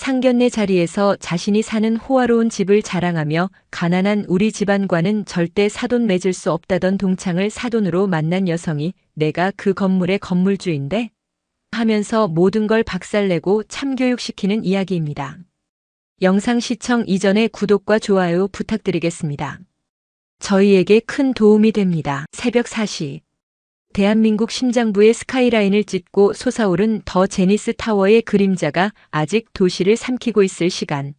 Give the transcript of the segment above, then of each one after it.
상견례 자리에서 자신이 사는 호화로운 집을 자랑하며 가난한 우리 집안과는 절대 사돈 맺을 수 없다던 동창을 사돈으로 만난 여성이 내가 그 건물의 건물주인데 하면서 모든 걸 박살내고 참교육시키는 이야기입니다. 영상 시청 이전에 구독과 좋아요 부탁드리겠습니다. 저희에게 큰 도움이 됩니다. 새벽 4시. 대한민국 심장부의 스카이라인을 찢고 솟아오른 더 제니스 타워의 그림자가 아직 도시를 삼키고 있을 시간.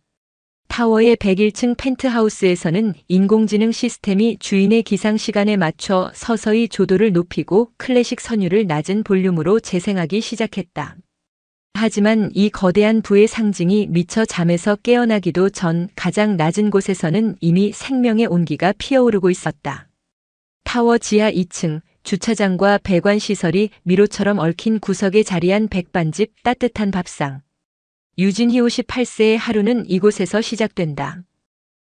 타워의 101층 펜트하우스에서는 인공지능 시스템이 주인의 기상 시간에 맞춰 서서히 조도를 높이고 클래식 선율을 낮은 볼륨으로 재생하기 시작했다. 하지만 이 거대한 부의 상징이 미처 잠에서 깨어나기도 전 가장 낮은 곳에서는 이미 생명의 온기가 피어오르고 있었다. 타워 지하 2층, 주차장과 배관 시설이 미로처럼 얽힌 구석에 자리한 백반집 따뜻한 밥상. 유진희 58세의 하루는 이곳에서 시작된다.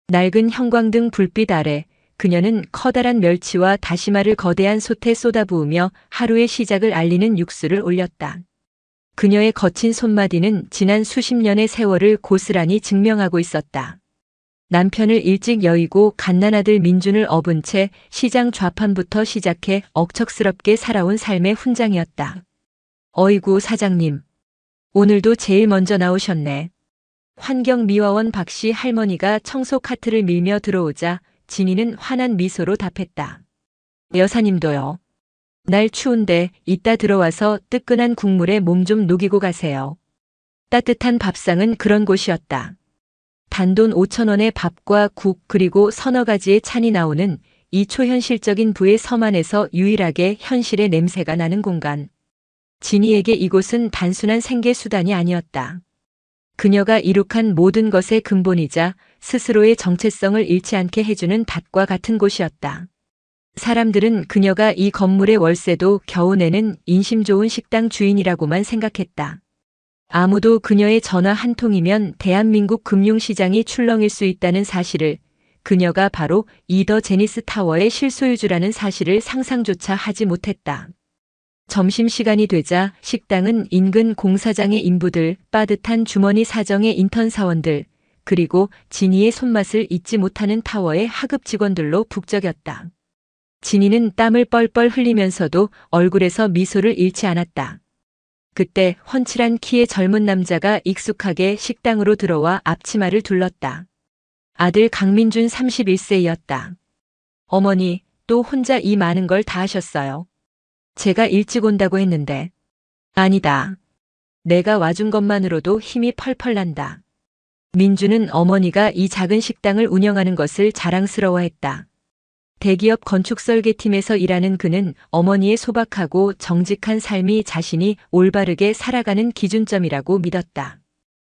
낡은 형광등 불빛 아래 그녀는 커다란 멸치와 다시마를 거대한 솥에 쏟아부으며 하루의 시작을 알리는 육수를 올렸다. 그녀의 거친 손마디는 지난 수십 년의 세월을 고스란히 증명하고 있었다. 남편을 일찍 여의고 갓난아들 민준을 업은 채 시장 좌판부터 시작해 억척스럽게 살아온 삶의 훈장이었다. 어이구 사장님. 오늘도 제일 먼저 나오셨네. 환경미화원 박씨 할머니가 청소 카트를 밀며 들어오자 진이는 환한 미소로 답했다. 여사님도요. 날 추운데 이따 들어와서 뜨끈한 국물에 몸 좀 녹이고 가세요. 따뜻한 밥상은 그런 곳이었다. 단돈 5,000원의 밥과 국 그리고 서너 가지의 찬이 나오는 이 초현실적인 부의 섬 안에서 유일하게 현실의 냄새가 나는 공간. 진이에게 이곳은 단순한 생계수단이 아니었다. 그녀가 이룩한 모든 것의 근본이자 스스로의 정체성을 잃지 않게 해주는 닷과 같은 곳이었다. 사람들은 그녀가 이 건물의 월세도 겨우 내는 인심 좋은 식당 주인이라고만 생각했다. 아무도 그녀의 전화 한 통이면 대한민국 금융시장이 출렁일 수 있다는 사실을, 그녀가 바로 이 더 제니스 타워의 실소유주라는 사실을 상상조차 하지 못했다. 점심시간이 되자 식당은 인근 공사장의 인부들, 빠듯한 주머니 사정의 인턴 사원들, 그리고 진이의 손맛을 잊지 못하는 타워의 하급 직원들로 북적였다. 진이는 땀을 뻘뻘 흘리면서도 얼굴에서 미소를 잃지 않았다. 그때 훤칠한 키의 젊은 남자가 익숙하게 식당으로 들어와 앞치마를 둘렀다. 아들 강민준 31세였다. 어머니, 또 혼자 이 많은 걸 다 하셨어요. 제가 일찍 온다고 했는데. 아니다. 내가 와준 것만으로도 힘이 펄펄 난다. 민준은 어머니가 이 작은 식당을 운영하는 것을 자랑스러워했다. 대기업 건축설계팀에서 일하는 그는 어머니의 소박하고 정직한 삶이 자신이 올바르게 살아가는 기준점이라고 믿었다.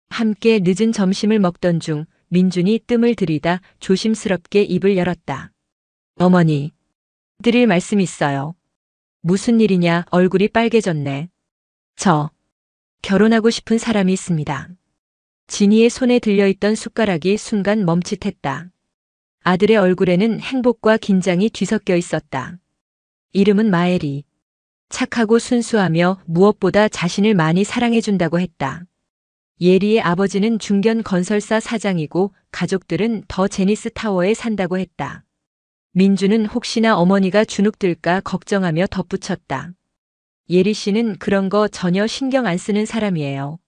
함께 늦은 점심을 먹던 중 민준이 뜸을 들이다 조심스럽게 입을 열었다. 어머니, 드릴 말씀 있어요. 무슨 일이냐? 얼굴이 빨개졌네. 저, 결혼하고 싶은 사람이 있습니다. 진이의 손에 들려있던 숟가락이 순간 멈칫했다. 아들의 얼굴에는 행복과 긴장이 뒤섞여 있었다. 이름은 마엘이. 착하고 순수하며 무엇보다 자신을 많이 사랑해준다고 했다. 예리의 아버지는 중견 건설사 사장이고 가족들은 더 제니스 타워에 산다고 했다. 민주는 혹시나 어머니가 주눅들까 걱정하며 덧붙였다. 예리 씨는 그런 거 전혀 신경 안 쓰는 사람이에요.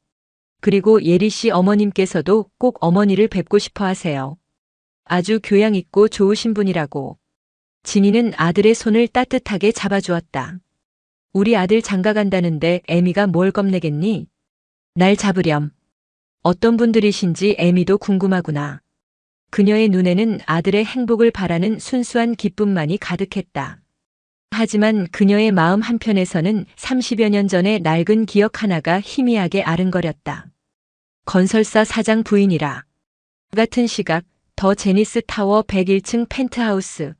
그리고 예리 씨 어머님께서도 꼭 어머니를 뵙고 싶어 하세요. 아주 교양 있고 좋으신 분이라고. 진이는 아들의 손을 따뜻하게 잡아주었다. 우리 아들 장가 간다는데 애미가 뭘 겁내겠니? 날 잡으렴. 어떤 분들이신지 애미도 궁금하구나. 그녀의 눈에는 아들의 행복을 바라는 순수한 기쁨만이 가득했다. 하지만 그녀의 마음 한편에서는 30여 년 전의 낡은 기억 하나가 희미하게 아른거렸다. 건설사 사장 부인이라. 같은 시각 더 제니스 타워 101층 펜트하우스.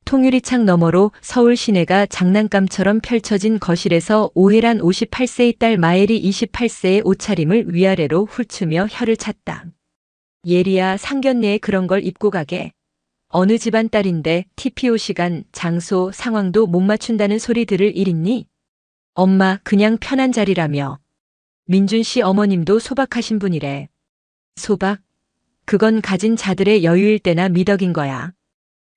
통유리창 너머로 서울 시내가 장난감처럼 펼쳐진 거실에서 오혜란 58세의 딸 마엘이 28세의 옷차림을 위아래로 훑으며 혀를 찼다. 예리야, 상견례에 그런 걸 입고 가게. 어느 집안 딸인데 TPO 시간, 장소, 상황도 못 맞춘다는 소리 들을 일 있니? 엄마, 그냥 편한 자리라며. 민준 씨 어머님도 소박하신 분이래. 소박? 그건 가진 자들의 여유일 때나 미덕인 거야.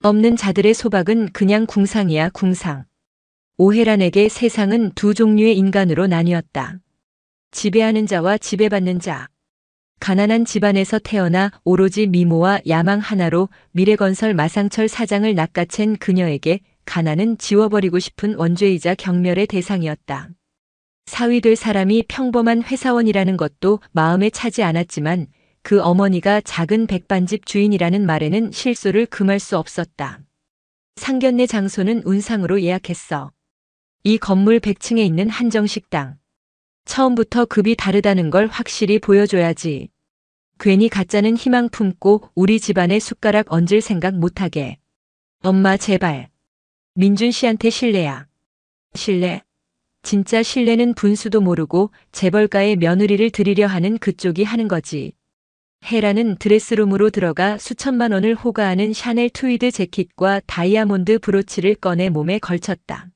없는 자들의 소박은 그냥 궁상이야, 궁상. 오해란에게 세상은 두 종류의 인간으로 나뉘었다. 지배하는 자와 지배받는 자. 가난한 집안에서 태어나 오로지 미모와 야망 하나로 미래건설 마상철 사장을 낚아챈 그녀에게 가난은 지워버리고 싶은 원죄이자 경멸의 대상이었다. 사위될 사람이 평범한 회사원이라는 것도 마음에 차지 않았지만 그 어머니가 작은 백반집 주인이라는 말에는 실소를 금할 수 없었다. 상견례 장소는 운상으로 예약했어. 이 건물 100층에 있는 한정식당. 처음부터 급이 다르다는 걸 확실히 보여줘야지. 괜히 가짜는 희망 품고 우리 집안에 숟가락 얹을 생각 못하게. 엄마 제발. 민준 씨한테 실례야. 실례? 진짜 실례는 분수도 모르고 재벌가의 며느리를 드리려 하는 그쪽이 하는 거지. 헤라는 드레스룸으로 들어가 수천만 원을 호가하는 샤넬 트위드 재킷과 다이아몬드 브로치를 꺼내 몸에 걸쳤다.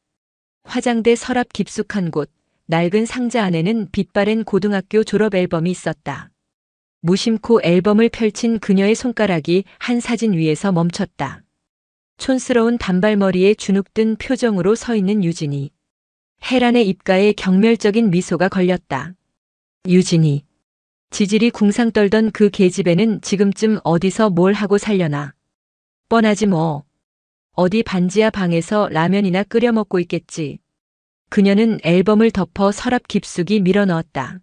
화장대 서랍 깊숙한 곳, 낡은 상자 안에는 빛바랜 고등학교 졸업 앨범이 있었다. 무심코 앨범을 펼친 그녀의 손가락이 한 사진 위에서 멈췄다. 촌스러운 단발머리에 주눅든 표정으로 서 있는 유진이. 헤란의 입가에 경멸적인 미소가 걸렸다. 유진이. 지질이 궁상 떨던 그 계집애는 지금쯤 어디서 뭘 하고 살려나. 뻔하지 뭐. 어디 반지하 방에서 라면이나 끓여 먹고 있겠지. 그녀는 앨범을 덮어 서랍 깊숙이 밀어넣었다.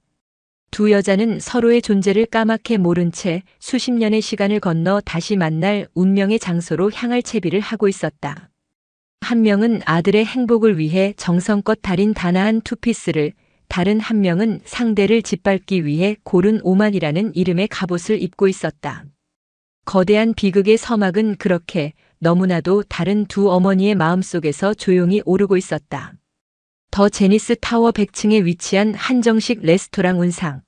두 여자는 서로의 존재를 까맣게 모른 채 수십 년의 시간을 건너 다시 만날 운명의 장소로 향할 채비를 하고 있었다. 한 명은 아들의 행복을 위해 정성껏 다린 단아한 투피스를, 다른 한 명은 상대를 짓밟기 위해 고른 오만이라는 이름의 갑옷을 입고 있었다. 거대한 비극의 서막은 그렇게 너무나도 다른 두 어머니의 마음속에서 조용히 오르고 있었다. 더 제니스 타워 100층에 위치한 한정식 레스토랑 운상.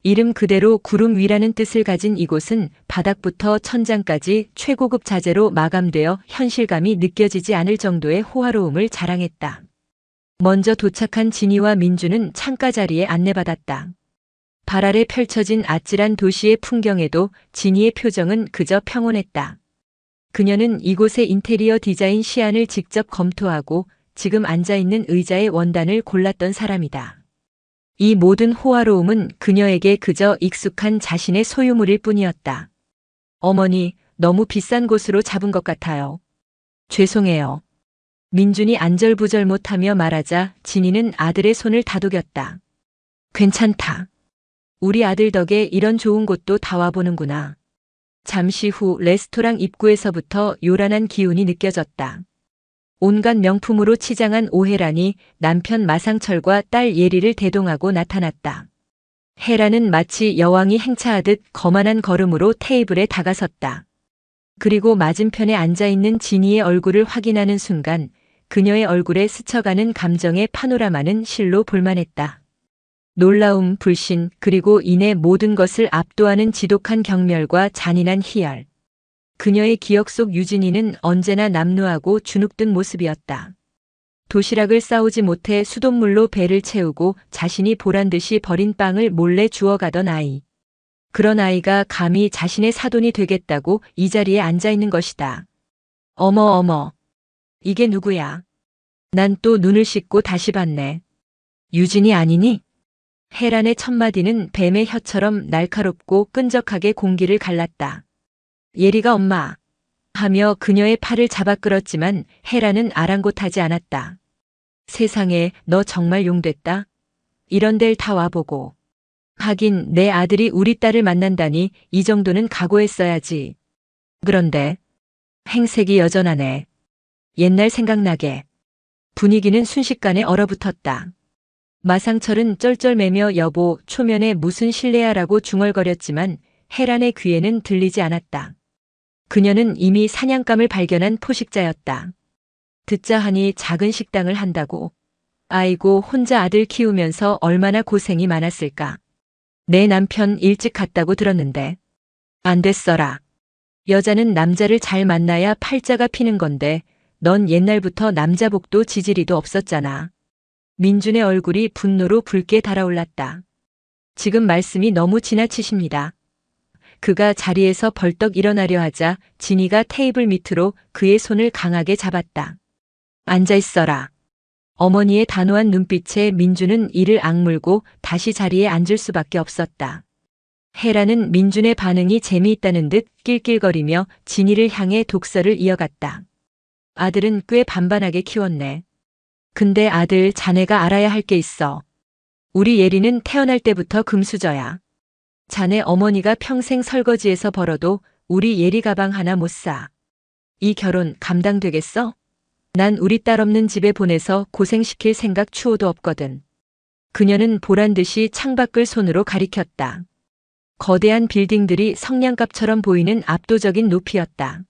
이름 그대로 구름 위라는 뜻을 가진 이곳은 바닥부터 천장까지 최고급 자재로 마감되어 현실감이 느껴지지 않을 정도의 호화로움을 자랑했다. 먼저 도착한 진이와 민주는 창가 자리에 안내받았다. 발 아래 펼쳐진 아찔한 도시의 풍경에도 진이의 표정은 그저 평온했다. 그녀는 이곳의 인테리어 디자인 시안을 직접 검토하고 지금 앉아있는 의자의 원단을 골랐던 사람이다. 이 모든 호화로움은 그녀에게 그저 익숙한 자신의 소유물일 뿐이었다. 어머니, 너무 비싼 곳으로 잡은 것 같아요. 죄송해요. 민준이 안절부절 못하며 말하자 진이는 아들의 손을 다독였다. 괜찮다. 우리 아들 덕에 이런 좋은 곳도 다 와보는구나. 잠시 후 레스토랑 입구에서부터 요란한 기운이 느껴졌다. 온갖 명품으로 치장한 오해란이 남편 마상철과 딸 예리를 대동하고 나타났다. 헤라는 마치 여왕이 행차하듯 거만한 걸음으로 테이블에 다가섰다. 그리고 맞은편에 앉아있는 진이의 얼굴을 확인하는 순간 그녀의 얼굴에 스쳐가는 감정의 파노라마는 실로 볼만했다. 놀라움, 불신, 그리고 이내 모든 것을 압도하는 지독한 경멸과 잔인한 희열. 그녀의 기억 속 유진이는 언제나 남루하고 주눅든 모습이었다. 도시락을 싸우지 못해 수돗물로 배를 채우고 자신이 보란듯이 버린 빵을 몰래 주워가던 아이. 그런 아이가 감히 자신의 사돈이 되겠다고 이 자리에 앉아있는 것이다. 어머 어머. 이게 누구야? 난 또 눈을 씻고 다시 봤네. 유진이 아니니? 헤란의 첫마디는 뱀의 혀처럼 날카롭고 끈적하게 공기를 갈랐다. 예리가 엄마. 하며 그녀의 팔을 잡아 끌었지만 헤라는 아랑곳하지 않았다. 세상에 너 정말 용됐다. 이런 데를 다 와보고. 하긴 내 아들이 우리 딸을 만난다니 이 정도는 각오했어야지. 그런데 행색이 여전하네. 옛날 생각나게. 분위기는 순식간에 얼어붙었다. 마상철은 쩔쩔매며 여보 초면에 무슨 실례야라고 중얼거렸지만 헤란의 귀에는 들리지 않았다. 그녀는 이미 사냥감을 발견한 포식자였다. 듣자 하니 작은 식당을 한다고. 아이고 혼자 아들 키우면서 얼마나 고생이 많았을까. 내 남편 일찍 갔다고 들었는데. 안 됐어라. 여자는 남자를 잘 만나야 팔자가 피는 건데 넌 옛날부터 남자복도 지지리도 없었잖아. 민준의 얼굴이 분노로 붉게 달아올랐다. 지금 말씀이 너무 지나치십니다. 그가 자리에서 벌떡 일어나려 하자 진이가 테이블 밑으로 그의 손을 강하게 잡았다. 앉아 있어라. 어머니의 단호한 눈빛에 민준은 이를 악물고 다시 자리에 앉을 수밖에 없었다. 혜라는 민준의 반응이 재미있다는 듯 낄낄거리며 진이를 향해 독설을 이어갔다. 아들은 꽤 반반하게 키웠네. 근데 아들, 자네가 알아야 할 게 있어. 우리 예리는 태어날 때부터 금수저야. 자네 어머니가 평생 설거지에서 벌어도 우리 예리 가방 하나 못 사. 이 결혼 감당되겠어? 난 우리 딸 없는 집에 보내서 고생시킬 생각 추호도 없거든. 그녀는 보란듯이 창밖을 손으로 가리켰다. 거대한 빌딩들이 성냥갑처럼 보이는 압도적인 높이였다.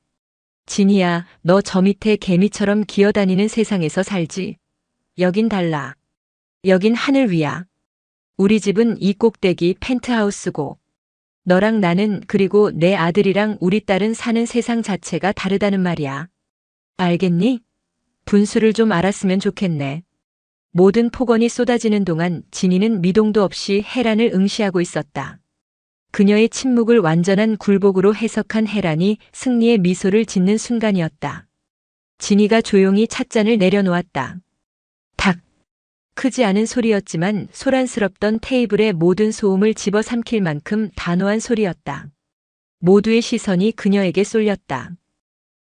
진이야, 너 저 밑에 개미처럼 기어다니는 세상에서 살지. 여긴 달라. 여긴 하늘 위야. 우리 집은 이 꼭대기 펜트하우스고 너랑 나는 그리고 내 아들이랑 우리 딸은 사는 세상 자체가 다르다는 말이야. 알겠니? 분수를 좀 알았으면 좋겠네. 모든 폭언이 쏟아지는 동안 진이는 미동도 없이 혜란을 응시하고 있었다. 그녀의 침묵을 완전한 굴복으로 해석한 혜란이 승리의 미소를 짓는 순간이었다. 진이가 조용히 찻잔을 내려놓았다. 탁! 크지 않은 소리였지만 소란스럽던 테이블의 모든 소음을 집어삼킬 만큼 단호한 소리였다. 모두의 시선이 그녀에게 쏠렸다.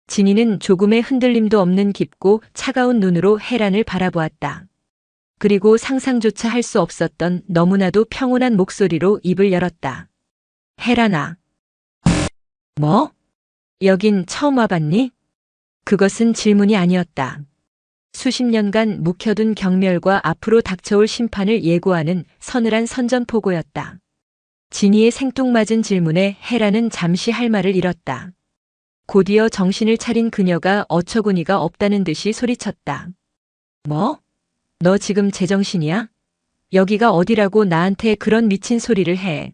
진이는 조금의 흔들림도 없는 깊고 차가운 눈으로 혜란을 바라보았다. 그리고 상상조차 할 수 없었던 너무나도 평온한 목소리로 입을 열었다. 혜란아. 뭐? 여긴 처음 와봤니? 그것은 질문이 아니었다. 수십 년간 묵혀둔 경멸과 앞으로 닥쳐올 심판을 예고하는 서늘한 선전포고였다. 진이의 생뚱맞은 질문에 혜란은 잠시 할 말을 잃었다. 곧이어 정신을 차린 그녀가 어처구니가 없다는 듯이 소리쳤다. 뭐? 너 지금 제정신이야? 여기가 어디라고 나한테 그런 미친 소리를 해.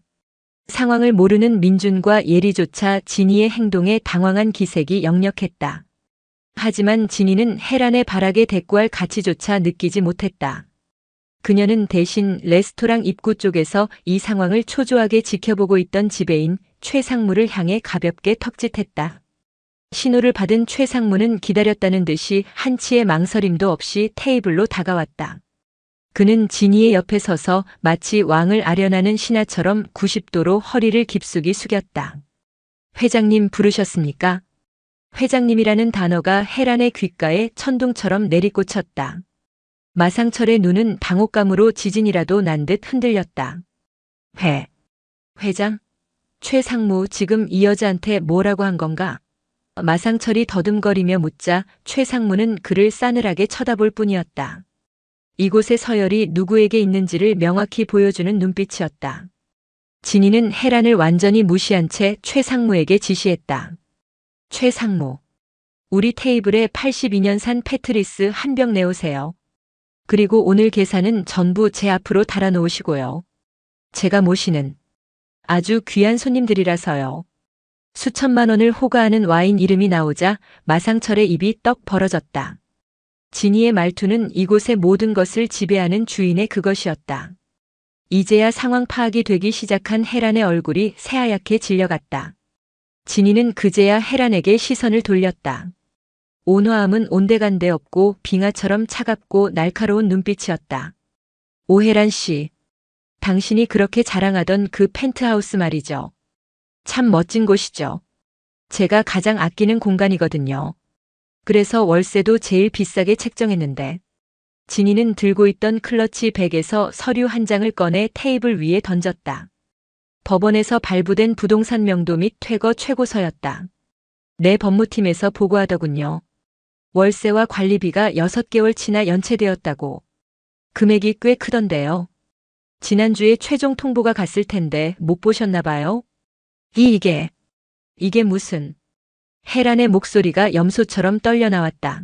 상황을 모르는 민준과 예리조차 진이의 행동에 당황한 기색이 역력했다. 하지만 진이는 혜란의 발악에 대꾸할 가치조차 느끼지 못했다. 그녀는 대신 레스토랑 입구 쪽에서 이 상황을 초조하게 지켜보고 있던 지배인 최상무를 향해 가볍게 턱짓했다. 신호를 받은 최상무는 기다렸다는 듯이 한치의 망설임도 없이 테이블로 다가왔다. 그는 진이의 옆에 서서 마치 왕을 아련하는 신하처럼 90도로 허리를 깊숙이 숙였다. 회장님 부르셨습니까? 회장님이라는 단어가 혜란의 귓가에 천둥처럼 내리꽂혔다. 마상철의 눈은 당혹감으로 지진이라도 난 듯 흔들렸다. 회장? 최상무 지금 이 여자한테 뭐라고 한 건가? 마상철이 더듬거리며 묻자 최상무는 그를 싸늘하게 쳐다볼 뿐이었다. 이곳의 서열이 누구에게 있는지를 명확히 보여주는 눈빛이었다. 진이는 혜란을 완전히 무시한 채 최상무에게 지시했다. 최상무, 우리 테이블에 82년산 패트리스 한 병 내오세요. 그리고 오늘 계산은 전부 제 앞으로 달아놓으시고요. 제가 모시는 아주 귀한 손님들이라서요. 수천만 원을 호가하는 와인 이름이 나오자 마상철의 입이 떡 벌어졌다. 진이의 말투는 이곳의 모든 것을 지배하는 주인의 그것이었다. 이제야 상황 파악이 되기 시작한 혜란의 얼굴이 새하얗게 질려갔다. 진이는 그제야 혜란에게 시선을 돌렸다. 온화함은 온데간데 없고 빙하처럼 차갑고 날카로운 눈빛이었다. 오혜란 씨, 당신이 그렇게 자랑하던 그 펜트하우스 말이죠. 참 멋진 곳이죠. 제가 가장 아끼는 공간이거든요. 그래서 월세도 제일 비싸게 책정했는데. 진이는 들고 있던 클러치 백에서 서류 한 장을 꺼내 테이블 위에 던졌다. 법원에서 발부된 부동산 명도 및 퇴거 최고서였다. 내 법무팀에서 보고하더군요. 월세와 관리비가 6개월치나 연체되었다고. 금액이 꽤 크던데요. 지난주에 최종 통보가 갔을 텐데 못 보셨나 봐요? 이게 무슨... 혜란의 목소리가 염소처럼 떨려 나왔다.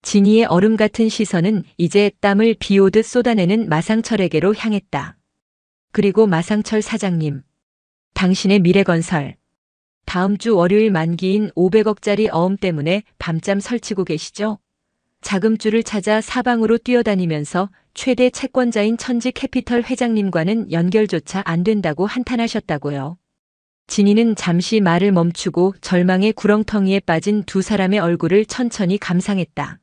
진이의 얼음 같은 시선은 이제 땀을 비 오듯 쏟아내는 마상철에게로 향했다. 그리고 마상철 사장님, 당신의 미래건설, 다음 주 월요일 만기인 500억짜리 어음 때문에 밤잠 설치고 계시죠? 자금줄을 찾아 사방으로 뛰어다니면서 최대 채권자인 천지 캐피털 회장님과는 연결조차 안 된다고 한탄하셨다고요. 진이는 잠시 말을 멈추고 절망의 구렁텅이에 빠진 두 사람의 얼굴을 천천히 감상했다.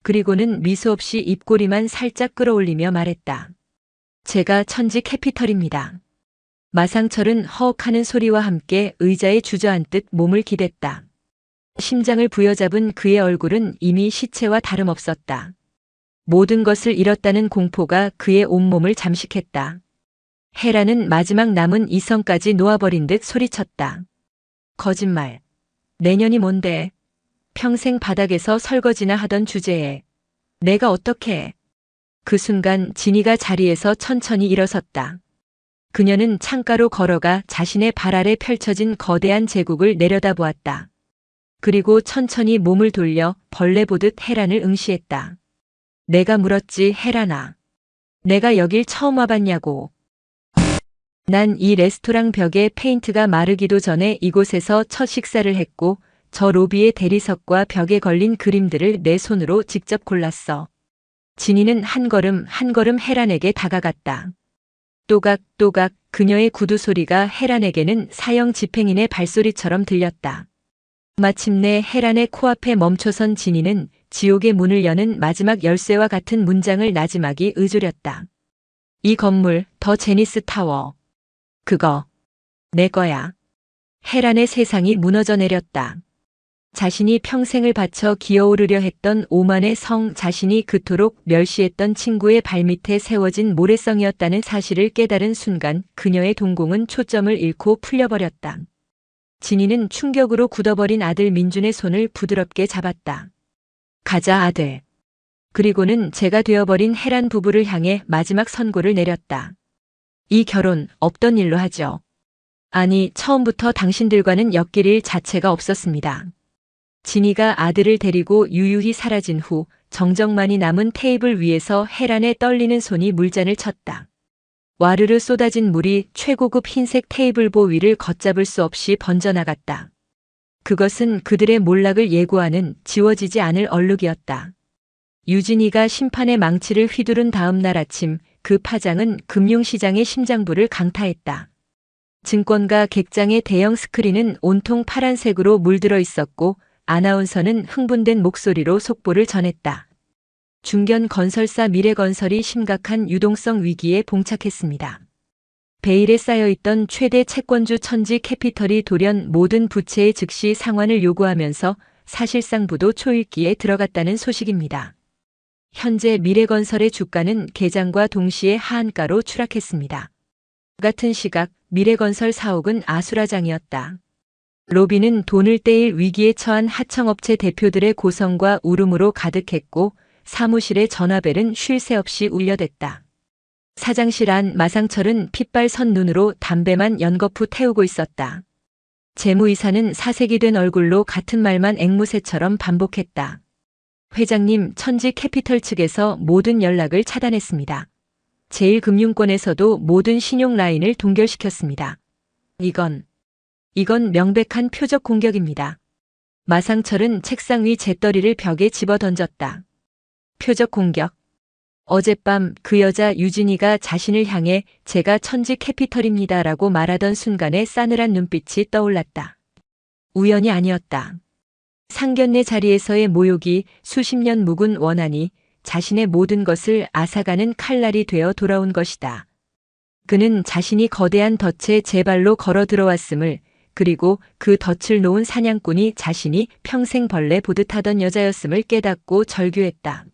그리고는 미소 없이 입꼬리만 살짝 끌어올리며 말했다. 제가 천지 캐피털입니다. 마상철은 허욱하는 소리와 함께 의자에 주저앉듯 몸을 기댔다. 심장을 부여잡은 그의 얼굴은 이미 시체와 다름없었다. 모든 것을 잃었다는 공포가 그의 온몸을 잠식했다. 헤라는 마지막 남은 이성까지 놓아버린 듯 소리쳤다. 거짓말. 내년이 뭔데? 평생 바닥에서 설거지나 하던 주제에 내가 어떻게 해? 그 순간 진이가 자리에서 천천히 일어섰다. 그녀는 창가로 걸어가 자신의 발 아래 펼쳐진 거대한 제국을 내려다보았다. 그리고 천천히 몸을 돌려 벌레 보듯 헤란을 응시했다. 내가 물었지, 헤란아. 내가 여길 처음 와봤냐고. 난 이 레스토랑 벽에 페인트가 마르기도 전에 이곳에서 첫 식사를 했고 저 로비의 대리석과 벽에 걸린 그림들을 내 손으로 직접 골랐어. 진이는 한 걸음 한 걸음 헤란에게 다가갔다. 또각또각 그녀의 구두 소리가 헤란에게는 사형 집행인의 발소리처럼 들렸다. 마침내 헤란의 코앞에 멈춰선 진이는 지옥의 문을 여는 마지막 열쇠와 같은 문장을 나지막이 의조렸다. 이 건물, 더 제니스 타워. 그거 내 거야. 헤란의 세상이 무너져 내렸다. 자신이 평생을 바쳐 기어오르려 했던 오만의 성, 자신이 그토록 멸시했던 친구의 발밑에 세워진 모래성이었다는 사실을 깨달은 순간 그녀의 동공은 초점을 잃고 풀려버렸다. 진이는 충격으로 굳어버린 아들 민준의 손을 부드럽게 잡았다. 가자, 아들. 그리고는 제가 되어버린 헤란 부부를 향해 마지막 선고를 내렸다. 이 결혼 없던 일로 하죠. 아니, 처음부터 당신들과는 엮일 일 자체가 없었습니다. 진이가 아들을 데리고 유유히 사라진 후 정적만이 남은 테이블 위에서 헤란의 떨리는 손이 물잔을 쳤다. 와르르 쏟아진 물이 최고급 흰색 테이블보 위를 걷잡을 수 없이 번져나갔다. 그것은 그들의 몰락을 예고하는 지워지지 않을 얼룩이었다. 유진이가 심판의 망치를 휘두른 다음 날 아침 그 파장은 금융시장의 심장부를 강타했다. 증권가 객장의 대형 스크린은 온통 파란색으로 물들어 있었고 아나운서는 흥분된 목소리로 속보를 전했다. 중견 건설사 미래건설이 심각한 유동성 위기에 봉착했습니다. 베일에 쌓여있던 최대 채권주 천지 캐피털이 돌연 모든 부채의 즉시 상환을 요구하면서 사실상 부도 초읽기에 들어갔다는 소식입니다. 현재 미래건설의 주가는 개장과 동시에 하한가로 추락했습니다. 같은 시각 미래건설 사옥은 아수라장이었다. 로비는 돈을 떼일 위기에 처한 하청업체 대표들의 고성과 울음으로 가득했고 사무실의 전화벨은 쉴 새 없이 울려댔다. 사장실 안 마상철은 핏발선 눈으로 담배만 연거푸 태우고 있었다. 재무이사는 사색이 된 얼굴로 같은 말만 앵무새처럼 반복했다. 회장님, 천지 캐피털 측에서 모든 연락을 차단했습니다. 제1금융권에서도 모든 신용 라인을 동결시켰습니다. 이건 명백한 표적 공격입니다. 마상철은 책상 위 재떨이를 벽에 집어던졌다. 표적 공격. 어젯밤 그 여자 유진이가 자신을 향해 제가 천지 캐피털입니다 라고 말하던 순간에 싸늘한 눈빛이 떠올랐다. 우연이 아니었다. 상견례 자리에서의 모욕이 수십 년 묵은 원한이 자신의 모든 것을 앗아가는 칼날이 되어 돌아온 것이다. 그는 자신이 거대한 덫에 제 발로 걸어 들어왔음을, 그리고 그 덫을 놓은 사냥꾼이 자신이 평생 벌레 보듯 하던 여자였음을 깨닫고 절규했다.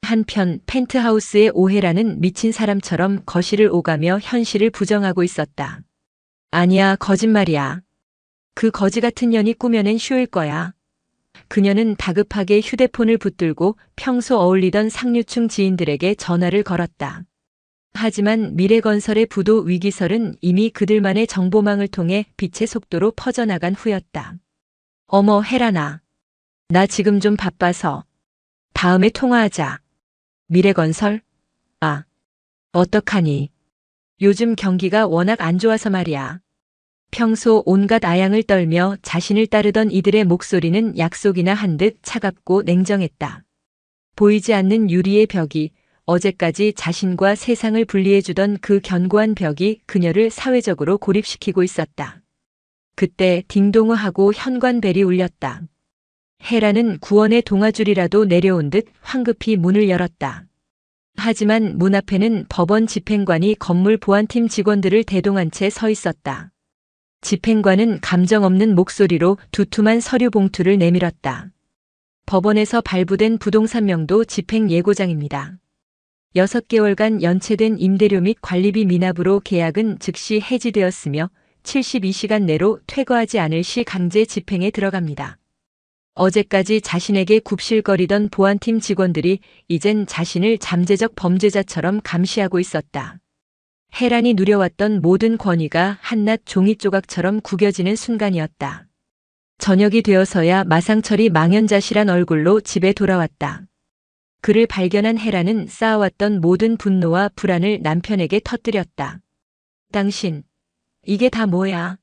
한편 펜트하우스의 오해라는 미친 사람처럼 거실을 오가며 현실을 부정하고 있었다. 아니야, 거짓말이야. 그 거지 같은 년이 꾸며낸 쇼일 거야. 그녀는 다급하게 휴대폰을 붙들고 평소 어울리던 상류층 지인들에게 전화를 걸었다. 하지만 미래건설의 부도 위기설은 이미 그들만의 정보망을 통해 빛의 속도로 퍼져나간 후였다. 어머, 헤라나. 나 지금 좀 바빠서. 다음에 통화하자. 미래건설? 아, 어떡하니. 요즘 경기가 워낙 안 좋아서 말이야. 평소 온갖 아양을 떨며 자신을 따르던 이들의 목소리는 약속이나 한 듯 차갑고 냉정했다. 보이지 않는 유리의 벽이, 어제까지 자신과 세상을 분리해주던 그 견고한 벽이 그녀를 사회적으로 고립시키고 있었다. 그때 딩동을 하고 현관벨이 울렸다. 헤라는 구원의 동아줄이라도 내려온 듯 황급히 문을 열었다. 하지만 문 앞에는 법원 집행관이 건물 보안팀 직원들을 대동한 채 서 있었다. 집행관은 감정 없는 목소리로 두툼한 서류 봉투를 내밀었다. 법원에서 발부된 부동산명도 집행 예고장입니다. 6개월간 연체된 임대료 및 관리비 미납으로 계약은 즉시 해지되었으며 72시간 내로 퇴거하지 않을 시 강제 집행에 들어갑니다. 어제까지 자신에게 굽실거리던 보안팀 직원들이 이젠 자신을 잠재적 범죄자처럼 감시하고 있었다. 헤란이 누려왔던 모든 권위가 한낱 종이 조각처럼 구겨지는 순간이었다. 저녁이 되어서야 마상철이 망연자실한 얼굴로 집에 돌아왔다. 그를 발견한 헤라는 쌓아왔던 모든 분노와 불안을 남편에게 터뜨렸다. 당신, 이게 다 뭐야?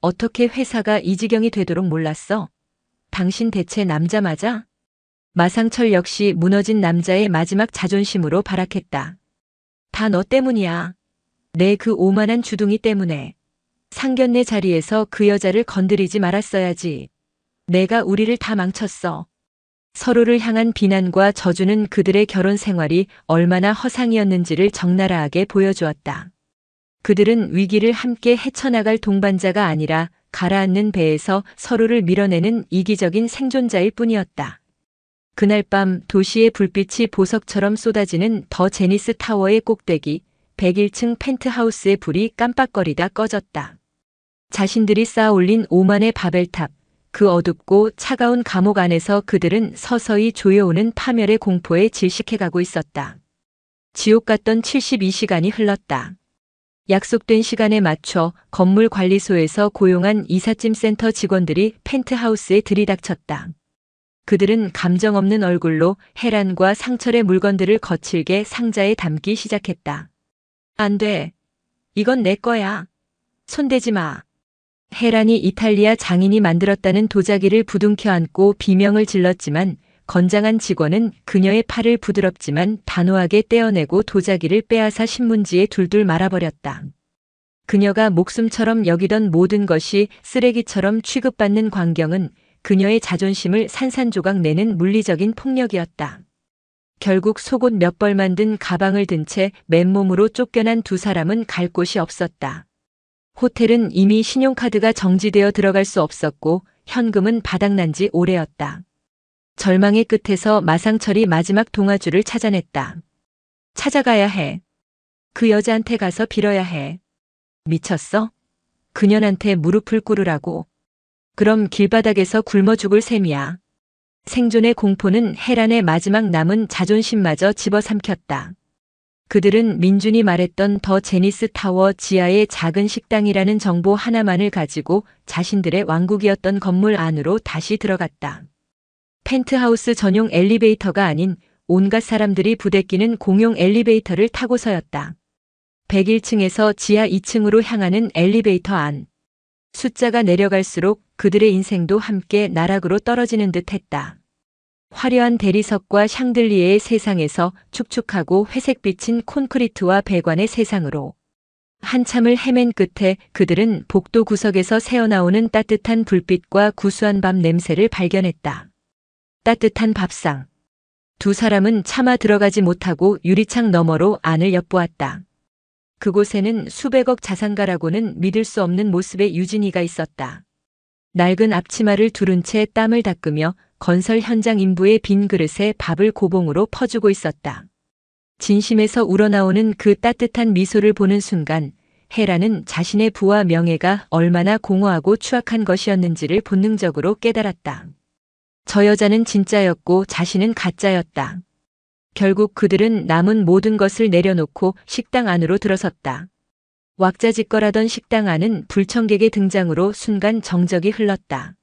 어떻게 회사가 이 지경이 되도록 몰랐어? 당신 대체 남자 맞아? 마상철 역시 무너진 남자의 마지막 자존심으로 발악했다. 다 너 때문이야. 내 그 오만한 주둥이 때문에. 상견례 자리에서 그 여자를 건드리지 말았어야지. 내가 우리를 다 망쳤어. 서로를 향한 비난과 저주는 그들의 결혼 생활이 얼마나 허상이었는지를 적나라하게 보여주었다. 그들은 위기를 함께 헤쳐나갈 동반자가 아니라 가라앉는 배에서 서로를 밀어내는 이기적인 생존자일 뿐이었다. 그날 밤 도시의 불빛이 보석처럼 쏟아지는 더 제니스 타워의 꼭대기 101층 펜트하우스의 불이 깜빡거리다 꺼졌다. 자신들이 쌓아 올린 오만의 바벨탑, 그 어둡고 차가운 감옥 안에서 그들은 서서히 조여오는 파멸의 공포에 질식해가고 있었다. 지옥 같던 72시간이 흘렀다. 약속된 시간에 맞춰 건물 관리소에서 고용한 이삿짐 센터 직원들이 펜트하우스에 들이닥쳤다. 그들은 감정 없는 얼굴로 헤란과 상철의 물건들을 거칠게 상자에 담기 시작했다. 안 돼. 이건 내 거야. 손대지 마. 헤란이 이탈리아 장인이 만들었다는 도자기를 부둥켜 안고 비명을 질렀지만 건장한 직원은 그녀의 팔을 부드럽지만 단호하게 떼어내고 도자기를 빼앗아 신문지에 둘둘 말아버렸다. 그녀가 목숨처럼 여기던 모든 것이 쓰레기처럼 취급받는 광경은 그녀의 자존심을 산산조각 내는 물리적인 폭력이었다. 결국 속옷 몇 벌 만든 가방을 든 채 맨몸으로 쫓겨난 두 사람은 갈 곳이 없었다. 호텔은 이미 신용카드가 정지되어 들어갈 수 없었고 현금은 바닥난 지 오래였다. 절망의 끝에서 마상철이 마지막 동아줄을 찾아냈다. 찾아가야 해. 그 여자한테 가서 빌어야 해. 미쳤어? 그년한테 무릎을 꿇으라고. 그럼 길바닥에서 굶어 죽을 셈이야. 생존의 공포는 헤란의 마지막 남은 자존심마저 집어삼켰다. 그들은 민준이 말했던 더 제니스 타워 지하의 작은 식당이라는 정보 하나만을 가지고 자신들의 왕국이었던 건물 안으로 다시 들어갔다. 펜트하우스 전용 엘리베이터가 아닌 온갖 사람들이 부대끼는 공용 엘리베이터를 타고서였다. 101층에서 지하 2층으로 향하는 엘리베이터 안. 숫자가 내려갈수록 그들의 인생도 함께 나락으로 떨어지는 듯 했다. 화려한 대리석과 샹들리에의 세상에서 축축하고 회색빛인 콘크리트와 배관의 세상으로. 한참을 헤맨 끝에 그들은 복도 구석에서 새어나오는 따뜻한 불빛과 구수한 밤 냄새를 발견했다. 따뜻한 밥상. 두 사람은 차마 들어가지 못하고 유리창 너머로 안을 엿보았다. 그곳에는 수백억 자산가라고는 믿을 수 없는 모습의 유진이가 있었다. 낡은 앞치마를 두른 채 땀을 닦으며 건설 현장 인부의 빈 그릇에 밥을 고봉으로 퍼주고 있었다. 진심에서 우러나오는 그 따뜻한 미소를 보는 순간 헤라는 자신의 부와 명예가 얼마나 공허하고 추악한 것이었는지를 본능적으로 깨달았다. 저 여자는 진짜였고 자신은 가짜였다. 결국 그들은 남은 모든 것을 내려놓고 식당 안으로 들어섰다. 왁자지껄하던 식당 안은 불청객의 등장으로 순간 정적이 흘렀다.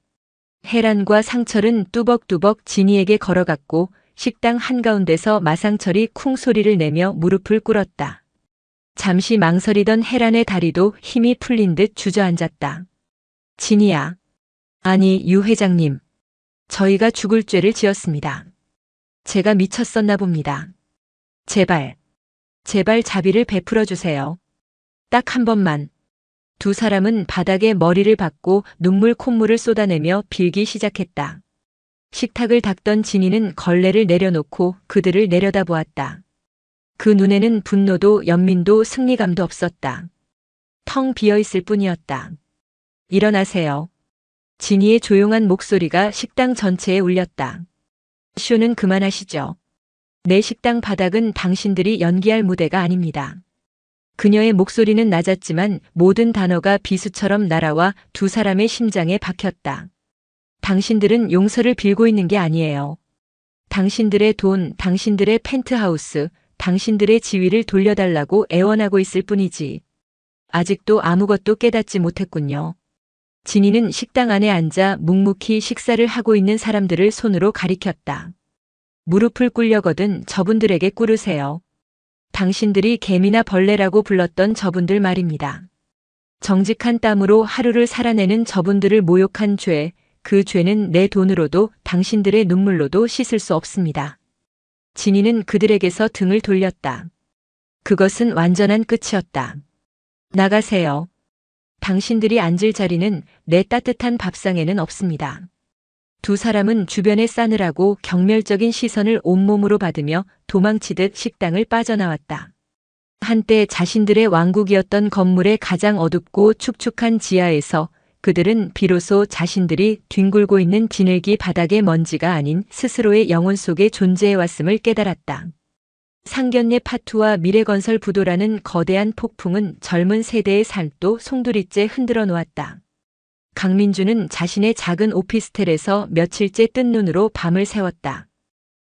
헤란과 상철은 뚜벅뚜벅 진이에게 걸어갔고 식당 한가운데서 마상철이 쿵 소리를 내며 무릎을 꿇었다. 잠시 망설이던 헤란의 다리도 힘이 풀린 듯 주저앉았다. 진이야. 아니, 유 회장님. 저희가 죽을 죄를 지었습니다. 제가 미쳤었나 봅니다. 제발 자비를 베풀어 주세요. 딱 한 번만. 두 사람은 바닥에 머리를 박고 눈물 콧물을 쏟아내며 빌기 시작했다. 식탁을 닦던 진이는 걸레를 내려놓고 그들을 내려다보았다. 그 눈에는 분노도 연민도 승리감도 없었다. 텅 비어있을 뿐이었다. 일어나세요. 진이의 조용한 목소리가 식당 전체에 울렸다. 쇼는 그만하시죠. 내 식당 바닥은 당신들이 연기할 무대가 아닙니다. 그녀의 목소리는 낮았지만 모든 단어가 비수처럼 날아와 두 사람의 심장에 박혔다. 당신들은 용서를 빌고 있는 게 아니에요. 당신들의 돈, 당신들의 펜트하우스, 당신들의 지위를 돌려달라고 애원하고 있을 뿐이지. 아직도 아무것도 깨닫지 못했군요. 진이는 식당 안에 앉아 묵묵히 식사를 하고 있는 사람들을 손으로 가리켰다. 무릎을 꿇려거든 저분들에게 꿇으세요. 당신들이 개미나 벌레라고 불렀던 저분들 말입니다. 정직한 땀으로 하루를 살아내는 저분들을 모욕한 죄, 그 죄는 내 돈으로도 당신들의 눈물로도 씻을 수 없습니다. 진이는 그들에게서 등을 돌렸다. 그것은 완전한 끝이었다. 나가세요. 당신들이 앉을 자리는 내 따뜻한 밥상에는 없습니다. 두 사람은 주변의 싸늘하고 경멸적인 시선을 온몸으로 받으며 도망치듯 식당을 빠져나왔다. 한때 자신들의 왕국이었던 건물의 가장 어둡고 축축한 지하에서 그들은 비로소 자신들이 뒹굴고 있는 비늘기 바닥의 먼지가 아닌 스스로의 영혼 속에 존재해왔음을 깨달았다. 상견례 파투와 미래건설 부도라는 거대한 폭풍은 젊은 세대의 삶도 송두리째 흔들어 놓았다. 강민주는 자신의 작은 오피스텔에서 며칠째 뜬 눈으로 밤을 새웠다.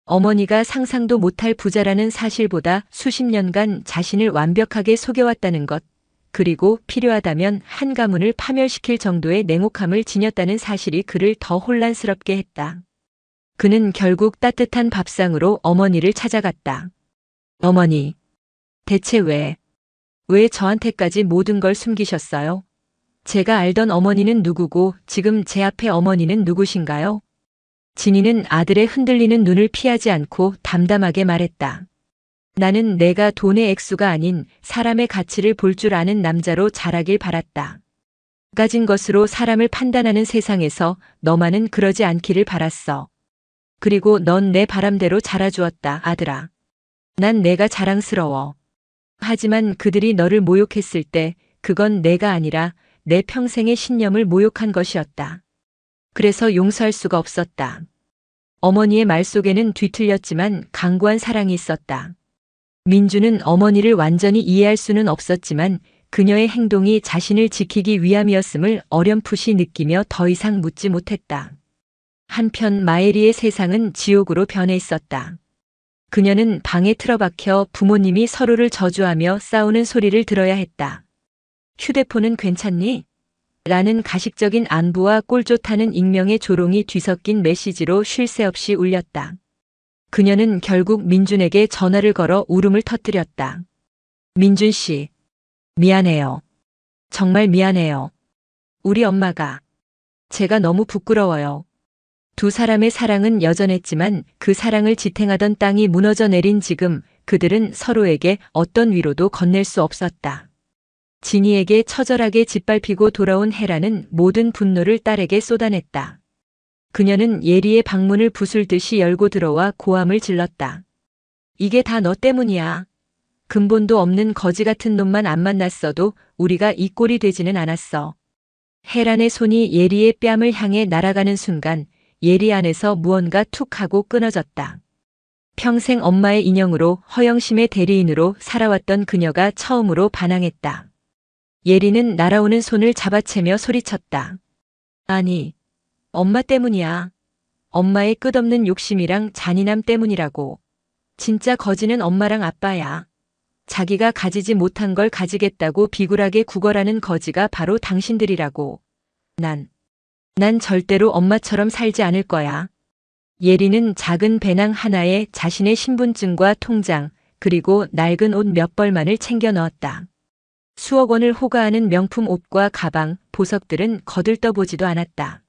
어머니가 상상도 못할 부자라는 사실보다 수십 년간 자신을 완벽하게 속여왔다는 것, 그리고 필요하다면 한 가문을 파멸시킬 정도의 냉혹함을 지녔다는 사실이 그를 더 혼란스럽게 했다. 그는 결국 따뜻한 밥상으로 어머니를 찾아갔다. 어머니, 대체 왜 저한테까지 모든 걸 숨기셨어요? 제가 알던 어머니는 누구고 지금 제 앞에 어머니는 누구신가요? 진이는 아들의 흔들리는 눈을 피하지 않고 담담하게 말했다. 나는 내가 돈의 액수가 아닌 사람의 가치를 볼 줄 아는 남자로 자라길 바랐다. 가진 것으로 사람을 판단하는 세상에서 너만은 그러지 않기를 바랐어. 그리고 넌 내 바람대로 자라주었다, 아들아. 난 내가 자랑스러워. 하지만 그들이 너를 모욕했을 때 그건 내가 아니라 내 평생의 신념을 모욕한 것이었다. 그래서 용서할 수가 없었다. 어머니의 말 속에는 뒤틀렸지만 강고한 사랑이 있었다. 민주는 어머니를 완전히 이해할 수는 없었지만 그녀의 행동이 자신을 지키기 위함이었음을 어렴풋이 느끼며 더 이상 묻지 못했다. 한편 마에리의 세상은 지옥으로 변해 있었다. 그녀는 방에 틀어박혀 부모님이 서로를 저주하며 싸우는 소리를 들어야 했다. 휴대폰은 괜찮니? 라는 가식적인 안부와 꼴좋다는 익명의 조롱이 뒤섞인 메시지로 쉴 새 없이 울렸다. 그녀는 결국 민준에게 전화를 걸어 울음을 터뜨렸다. 민준 씨, 미안해요. 정말 미안해요. 우리 엄마가. 제가 너무 부끄러워요. 두 사람의 사랑은 여전했지만 그 사랑을 지탱하던 땅이 무너져 내린 지금 그들은 서로에게 어떤 위로도 건넬 수 없었다. 진이에게 처절하게 짓밟히고 돌아온 헤라는 모든 분노를 딸에게 쏟아냈다. 그녀는 예리의 방문을 부술듯이 열고 들어와 고함을 질렀다. 이게 다 너 때문이야. 근본도 없는 거지 같은 놈만 안 만났어도 우리가 이 꼴이 되지는 않았어. 헤란의 손이 예리의 뺨을 향해 날아가는 순간 예리 안에서 무언가 툭 하고 끊어졌다. 평생 엄마의 인형으로 허영심의 대리인으로 살아왔던 그녀가 처음으로 반항했다. 예리는 날아오는 손을 잡아채며 소리쳤다. 아니, 엄마 때문이야. 엄마의 끝없는 욕심이랑 잔인함 때문이라고. 진짜 거지는 엄마랑 아빠야. 자기가 가지지 못한 걸 가지겠다고 비굴하게 구걸하는 거지가 바로 당신들이라고. 난 절대로 엄마처럼 살지 않을 거야. 예리는 작은 배낭 하나에 자신의 신분증과 통장, 그리고 낡은 옷 몇 벌만을 챙겨 넣었다. 수억 원을 호가하는 명품 옷과 가방, 보석들은 거들떠보지도 않았다.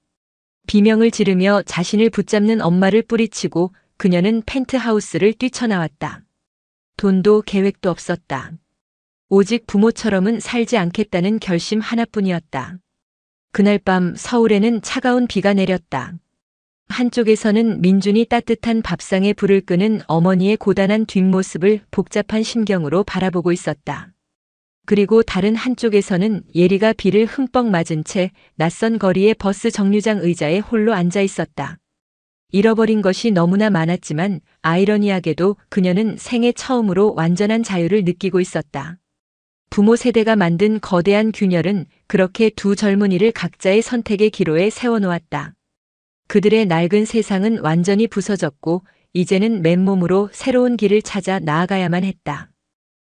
비명을 지르며 자신을 붙잡는 엄마를 뿌리치고 그녀는 펜트하우스를 뛰쳐나왔다. 돈도 계획도 없었다. 오직 부모처럼은 살지 않겠다는 결심 하나뿐이었다. 그날 밤 서울에는 차가운 비가 내렸다. 한쪽에서는 민준이 따뜻한 밥상에 불을 끄는 어머니의 고단한 뒷모습을 복잡한 심경으로 바라보고 있었다. 그리고 다른 한쪽에서는 예리가 비를 흠뻑 맞은 채 낯선 거리의 버스 정류장 의자에 홀로 앉아 있었다. 잃어버린 것이 너무나 많았지만 아이러니하게도 그녀는 생애 처음으로 완전한 자유를 느끼고 있었다. 부모 세대가 만든 거대한 균열은 그렇게 두 젊은이를 각자의 선택의 기로에 세워놓았다. 그들의 낡은 세상은 완전히 부서졌고 이제는 맨몸으로 새로운 길을 찾아 나아가야만 했다.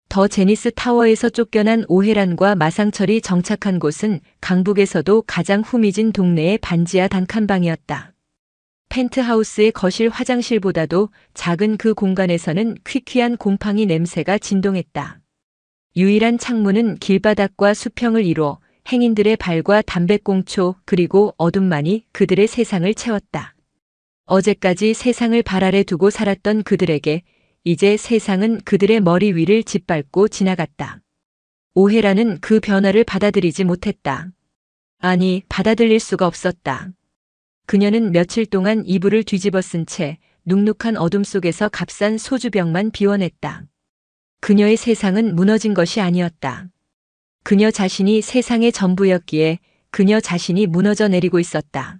더 제니스 타워에서 쫓겨난 오해란과 마상철이 정착한 곳은 강북에서도 가장 후미진 동네의 반지하 단칸방이었다. 펜트하우스의 거실 화장실보다도 작은 그 공간에서는 퀴퀴한 곰팡이 냄새가 진동했다. 유일한 창문은 길바닥과 수평을 이뤄 행인들의 발과 담뱃꽁초 그리고 어둠만이 그들의 세상을 채웠다. 어제까지 세상을 발 아래 두고 살았던 그들에게 이제 세상은 그들의 머리 위를 짓밟고 지나갔다. 오해라는 그 변화를 받아들이지 못했다. 아니, 받아들일 수가 없었다. 그녀는 며칠 동안 이불을 뒤집어 쓴 채 눅눅한 어둠 속에서 값싼 소주병만 비워냈다. 그녀의 세상은 무너진 것이 아니었다. 그녀 자신이 세상의 전부였기에 그녀 자신이 무너져 내리고 있었다.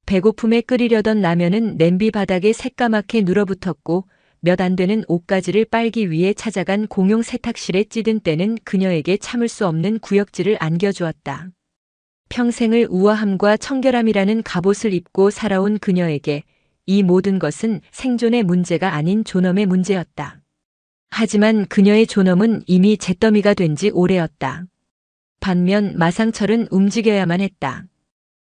배고픔에 끓이려던 라면은 냄비 바닥에 새까맣게 눌어붙었고 몇 안 되는 옷가지를 빨기 위해 찾아간 공용 세탁실에 찌든 때는 그녀에게 참을 수 없는 구역질을 안겨주었다. 평생을 우아함과 청결함이라는 갑옷을 입고 살아온 그녀에게 이 모든 것은 생존의 문제가 아닌 존엄의 문제였다. 하지만 그녀의 존엄은 이미 잿더미가 된 지 오래였다. 반면 마상철은 움직여야만 했다.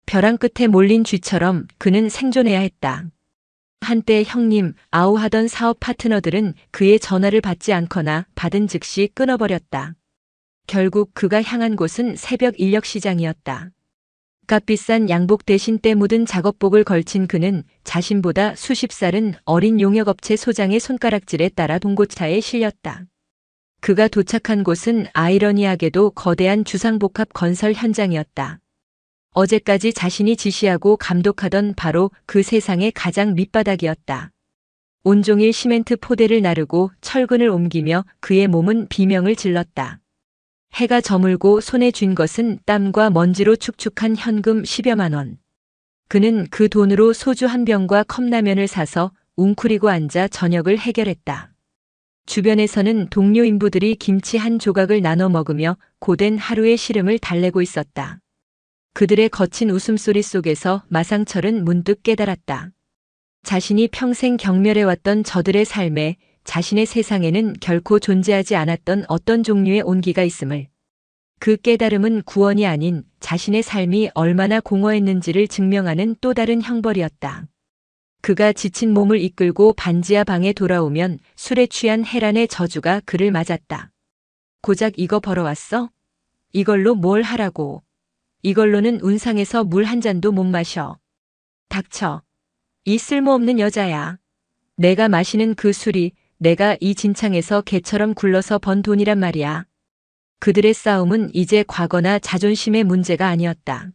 벼랑 끝에 몰린 쥐처럼 그는 생존해야 했다. 한때 형님, 아우 하던 사업 파트너들은 그의 전화를 받지 않거나 받은 즉시 끊어버렸다. 결국 그가 향한 곳은 새벽 인력시장이었다. 값비싼 양복 대신 때 묻은 작업복을 걸친 그는 자신보다 수십 살은 어린 용역업체 소장의 손가락질에 따라 봉고차에 실렸다. 그가 도착한 곳은 아이러니하게도 거대한 주상복합 건설 현장이었다. 어제까지 자신이 지시하고 감독하던 바로 그 세상의 가장 밑바닥이었다. 온종일 시멘트 포대를 나르고 철근을 옮기며 그의 몸은 비명을 질렀다. 해가 저물고 손에 쥔 것은 땀과 먼지로 축축한 현금 10여만 원. 그는 그 돈으로 소주 한 병과 컵라면을 사서 웅크리고 앉아 저녁을 해결했다. 주변에서는 동료 인부들이 김치 한 조각을 나눠 먹으며 고된 하루의 시름을 달래고 있었다. 그들의 거친 웃음소리 속에서 마상철은 문득 깨달았다. 자신이 평생 경멸해왔던 저들의 삶에 자신의 세상에는 결코 존재하지 않았던 어떤 종류의 온기가 있음을. 그 깨달음은 구원이 아닌 자신의 삶이 얼마나 공허했는지를 증명하는 또 다른 형벌이었다. 그가 지친 몸을 이끌고 반지하 방에 돌아오면 술에 취한 해란의 저주가 그를 맞았다. 고작 이거 벌어왔어? 이걸로 뭘 하라고? 이걸로는 운상에서 물 한 잔도 못 마셔. 닥쳐. 이 쓸모없는 여자야. 내가 마시는 그 술이 내가 이 진창에서 개처럼 굴러서 번 돈이란 말이야. 그들의 싸움은 이제 과거나 자존심의 문제가 아니었다.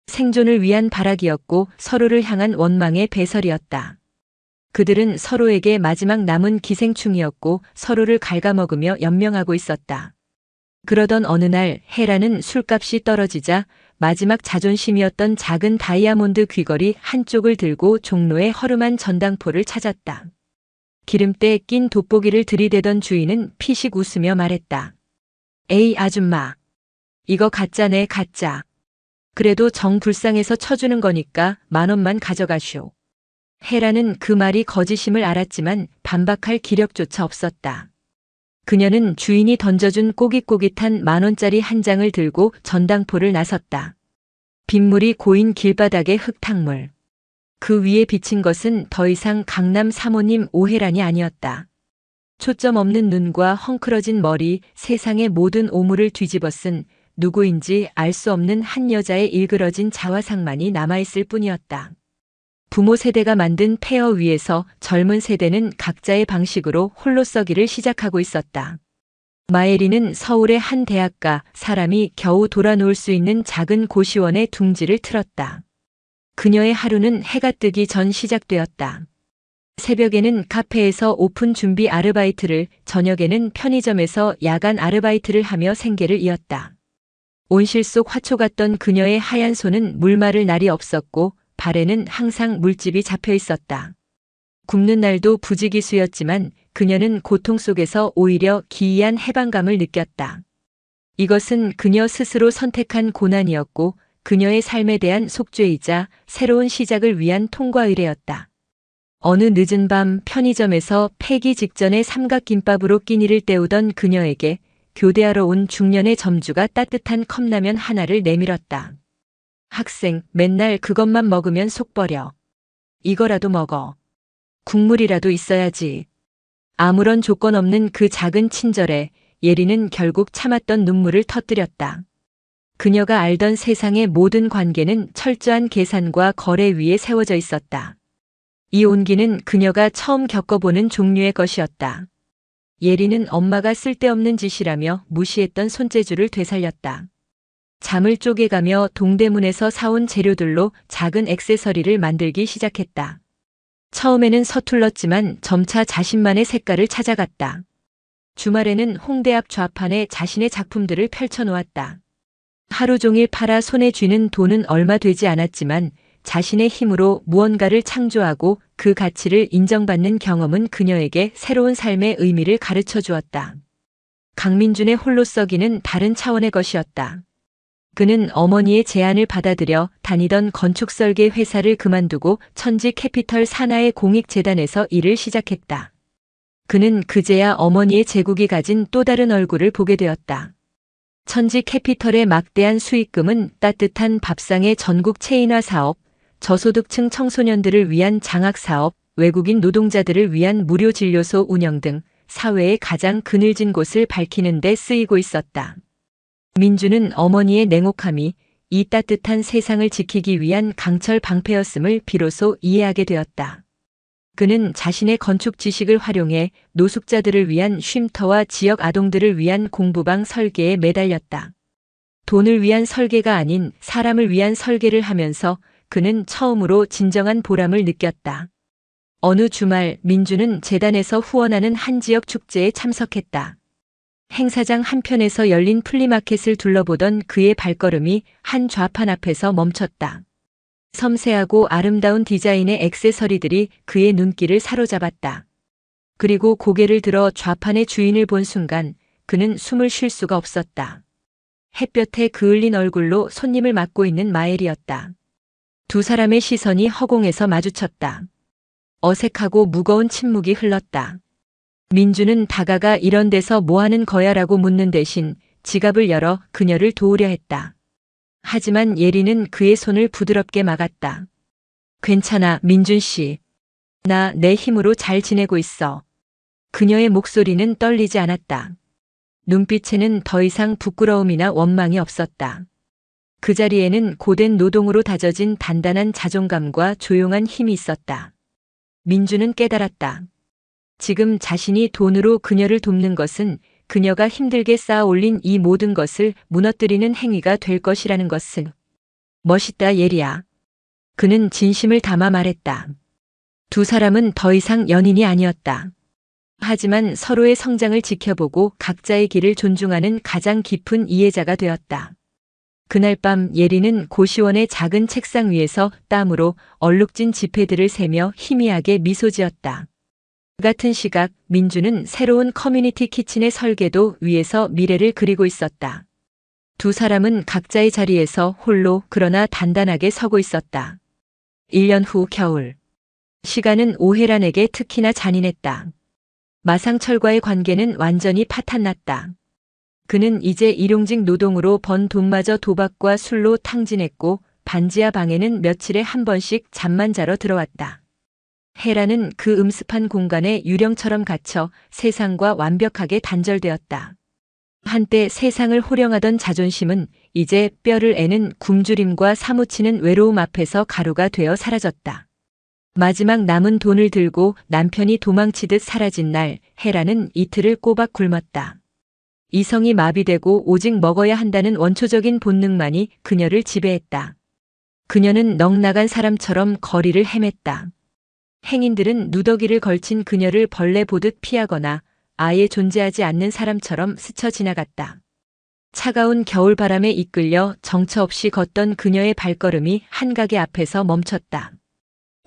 생존을 위한 발악이었고 서로를 향한 원망의 배설이었다. 그들은 서로에게 마지막 남은 기생충이었고 서로를 갉아먹으며 연명하고 있었다. 그러던 어느 날 헤라는 술값이 떨어지자 마지막 자존심이었던 작은 다이아몬드 귀걸이 한쪽을 들고 종로의 허름한 전당포를 찾았다. 기름때에 낀 돋보기를 들이대던 주인은 피식 웃으며 말했다. 에이 아줌마. 이거 가짜네 가짜. 그래도 정 불쌍해서 쳐주는 거니까 10,000원만 가져가쇼. 헤라는 그 말이 거짓임을 알았지만 반박할 기력조차 없었다. 그녀는 주인이 던져준 꼬깃꼬깃한 10,000원짜리 한 장을 들고 전당포를 나섰다. 빗물이 고인 길바닥의 흙탕물. 그 위에 비친 것은 더 이상 강남 사모님 오해란이 아니었다. 초점 없는 눈과 헝클어진 머리, 세상의 모든 오물을 뒤집어 쓴 누구인지 알 수 없는 한 여자의 일그러진 자화상만이 남아있을 뿐이었다. 부모 세대가 만든 폐허 위에서 젊은 세대는 각자의 방식으로 홀로 서기를 시작하고 있었다. 마예리는 서울의 한 대학가, 사람이 겨우 돌아놓을 수 있는 작은 고시원에 둥지를 틀었다. 그녀의 하루는 해가 뜨기 전 시작되었다. 새벽에는 카페에서 오픈 준비 아르바이트를, 저녁에는 편의점에서 야간 아르바이트를 하며 생계를 이었다. 온실 속 화초 같던 그녀의 하얀 손은 물 마를 날이 없었고 발에는 항상 물집이 잡혀 있었다. 굶는 날도 부지기수였지만 그녀는 고통 속에서 오히려 기이한 해방감을 느꼈다. 이것은 그녀 스스로 선택한 고난이었고 그녀의 삶에 대한 속죄이자 새로운 시작을 위한 통과 의례였다. 어느 늦은 밤 편의점에서 폐기 직전에 삼각김밥으로 끼니를 때우던 그녀에게 교대하러 온 중년의 점주가 따뜻한 컵라면 하나를 내밀었다. 학생, 맨날 그것만 먹으면 속 버려. 이거라도 먹어. 국물이라도 있어야지. 아무런 조건 없는 그 작은 친절에 예리는 결국 참았던 눈물을 터뜨렸다. 그녀가 알던 세상의 모든 관계는 철저한 계산과 거래 위에 세워져 있었다. 이 온기는 그녀가 처음 겪어보는 종류의 것이었다. 예리는 엄마가 쓸데없는 짓이라며 무시했던 손재주를 되살렸다. 잠을 쪼개가며 동대문에서 사온 재료들로 작은 액세서리를 만들기 시작했다. 처음에는 서툴렀지만 점차 자신만의 색깔을 찾아갔다. 주말에는 홍대 앞 좌판에 자신의 작품들을 펼쳐놓았다. 하루 종일 팔아 손에 쥐는 돈은 얼마 되지 않았지만 자신의 힘으로 무언가를 창조하고 그 가치를 인정받는 경험은 그녀에게 새로운 삶의 의미를 가르쳐 주었다. 강민준의 홀로서기는 다른 차원의 것이었다. 그는 어머니의 제안을 받아들여 다니던 건축설계 회사를 그만두고 천지 캐피털 산하의 공익재단에서 일을 시작했다. 그는 그제야 어머니의 제국이 가진 또 다른 얼굴을 보게 되었다. 천지 캐피털의 막대한 수익금은 따뜻한 밥상의 전국 체인화 사업, 저소득층 청소년들을 위한 장학사업, 외국인 노동자들을 위한 무료 진료소 운영 등 사회의 가장 그늘진 곳을 밝히는 데 쓰이고 있었다. 민주는 어머니의 냉혹함이 이 따뜻한 세상을 지키기 위한 강철 방패였음을 비로소 이해하게 되었다. 그는 자신의 건축 지식을 활용해 노숙자들을 위한 쉼터와 지역 아동들을 위한 공부방 설계에 매달렸다. 돈을 위한 설계가 아닌 사람을 위한 설계를 하면서 그는 처음으로 진정한 보람을 느꼈다. 어느 주말 민주는 재단에서 후원하는 한 지역 축제에 참석했다. 행사장 한편에서 열린 플리마켓을 둘러보던 그의 발걸음이 한 좌판 앞에서 멈췄다. 섬세하고 아름다운 디자인의 액세서리들이 그의 눈길을 사로잡았다. 그리고 고개를 들어 좌판의 주인을 본 순간 그는 숨을 쉴 수가 없었다. 햇볕에 그을린 얼굴로 손님을 맞고 있는 마엘이었다. 두 사람의 시선이 허공에서 마주쳤다. 어색하고 무거운 침묵이 흘렀다. 민주는 다가가 이런 데서 뭐 하는 거야라고 묻는 대신 지갑을 열어 그녀를 도우려 했다. 하지만 예리는 그의 손을 부드럽게 막았다. 괜찮아, 민준 씨. 나 내 힘으로 잘 지내고 있어. 그녀의 목소리는 떨리지 않았다. 눈빛에는 더 이상 부끄러움이나 원망이 없었다. 그 자리에는 고된 노동으로 다져진 단단한 자존감과 조용한 힘이 있었다. 민주는 깨달았다. 지금 자신이 돈으로 그녀를 돕는 것은 그녀가 힘들게 쌓아 올린 이 모든 것을 무너뜨리는 행위가 될 것이라는 것을. 멋있다, 예리야. 그는 진심을 담아 말했다. 두 사람은 더 이상 연인이 아니었다. 하지만 서로의 성장을 지켜보고 각자의 길을 존중하는 가장 깊은 이해자가 되었다. 그날 밤 예리는 고시원의 작은 책상 위에서 땀으로 얼룩진 지폐들을 세며 희미하게 미소 지었다. 같은 시각 민주는 새로운 커뮤니티 키친의 설계도 위에서 미래를 그리고 있었다. 두 사람은 각자의 자리에서 홀로 그러나 단단하게 서고 있었다. 1년 후 겨울. 시간은 오해란에게 특히나 잔인했다. 마상철과의 관계는 완전히 파탄났다. 그는 이제 일용직 노동으로 번 돈마저 도박과 술로 탕진했고 반지하 방에는 며칠에 한 번씩 잠만 자러 들어왔다. 헤라는 그 음습한 공간에 유령처럼 갇혀 세상과 완벽하게 단절되었다. 한때 세상을 호령하던 자존심은 이제 뼈를 애는 굶주림과 사무치는 외로움 앞에서 가루가 되어 사라졌다. 마지막 남은 돈을 들고 남편이 도망치듯 사라진 날 헤라는 이틀을 꼬박 굶었다. 이성이 마비되고 오직 먹어야 한다는 원초적인 본능만이 그녀를 지배했다. 그녀는 넋나간 사람처럼 거리를 헤맸다. 행인들은 누더기를 걸친 그녀를 벌레 보듯 피하거나 아예 존재하지 않는 사람처럼 스쳐 지나갔다. 차가운 겨울바람에 이끌려 정처 없이 걷던 그녀의 발걸음이 한 가게 앞에서 멈췄다.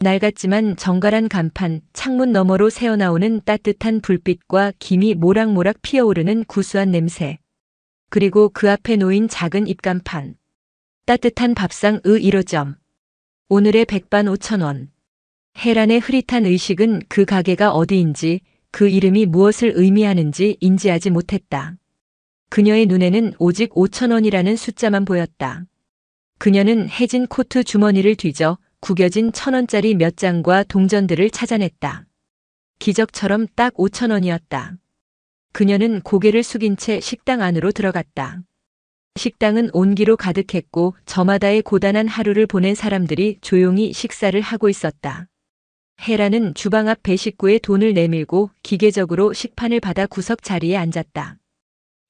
낡았지만 정갈한 간판, 창문 너머로 새어나오는 따뜻한 불빛과 김이 모락모락 피어오르는 구수한 냄새. 그리고 그 앞에 놓인 작은 입간판. 따뜻한 밥상 1호점. 오늘의 백반 5,000원. 혜란의 흐릿한 의식은 그 가게가 어디인지, 그 이름이 무엇을 의미하는지 인지하지 못했다. 그녀의 눈에는 오직 5,000원이라는 숫자만 보였다. 그녀는 해진 코트 주머니를 뒤져 구겨진 1,000원짜리 몇 장과 동전들을 찾아냈다. 기적처럼 딱 5,000원이었다. 그녀는 고개를 숙인 채 식당 안으로 들어갔다. 식당은 온기로 가득했고 저마다의 고단한 하루를 보낸 사람들이 조용히 식사를 하고 있었다. 혜라는 주방 앞 배식구에 돈을 내밀고 기계적으로 식판을 받아 구석 자리에 앉았다.